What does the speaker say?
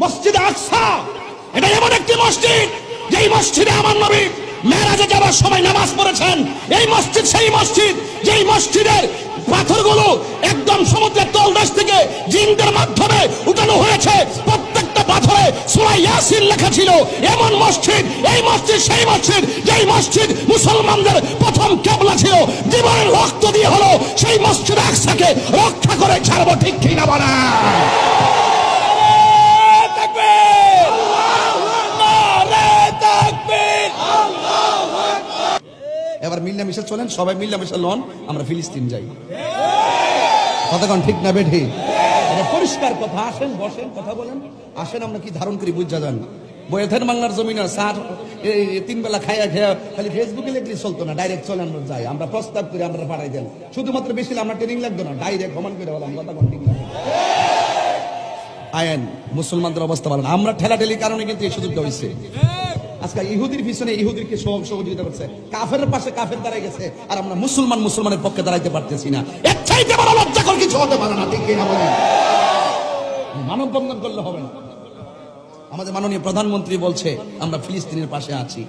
মসজিদে আকসা এটা এমন একটি মসজিদ যেই মসজিদে আমার নবী মেরাজে যাওয়ার সময় নামাজ পড়েছেন। এই মসজিদ সেই মসজিদ যেই মসজিদের পাথরগুলো একদম সমুদ্রের তলদেশ থেকে জিনদের মাধ্যমে উঠানো হয়েছে। প্রত্যেকটা পাথরে সূরা ইয়াসিন লেখা ছিল। এমন মসজিদ, এই মসজিদ সেই মসজিদ যেই মসজিদ মুসলমানদের প্রথম কিবলা ছিল। জীবনের রক্ত দিয়ে হলো সেই মসজিদ আকসাকে রক্ষা করে ছাড়বো, ঠিক কি না বলা? এবার মিল্লামিশা চলেন, সবাই মিল্লামিশা লন, আমরা ফিলিস্তিন যাই। কতক্ষণ ঠিক না বেঠি? পরিষ্কার কথা। আসেন, বসেন, কথা বলেন। আসেন, আমরা কি ধারণ করি বুঝা যান। বইয়ের বাংলার জমিন স্যার 3 বেলা খাইয়া খেয়া খালি ফেসবুকে লিখলে চলতো না, ডাইরেক্ট চলে আমরা যাই। আমরা প্রস্তাব করে আমরা পাঠাই দেন। শুধুমাত্র বেশি আমরা ট্রেনিং লাগতো না, ডাইরেক্ট সমান করে বললাম। কতক্ষণ ঠিক না? আইন মুসলমানদের অবস্থা ভালো না। আমরা ঠেলাঠেলির কারণে কিন্তু এই সুযোগটা হয়েছে। আজকে ইহুদির পিছনে ইহুদিকে সহযোগিতা করছে, কাফের পাশে কাফের দাঁড়াই গেছে, আর আমরা মুসলমানের পক্ষে দাঁড়াইতে পারতেছি না। এর চাইতে বড় লজ্জাকর কিছু হতে পারে না, ঠিক না বলেন? মানববন্ধন করলে হবে না। আমাদের মাননীয় প্রধানমন্ত্রী বলছে আমরা ফিলিস্তিনের পাশে আছি।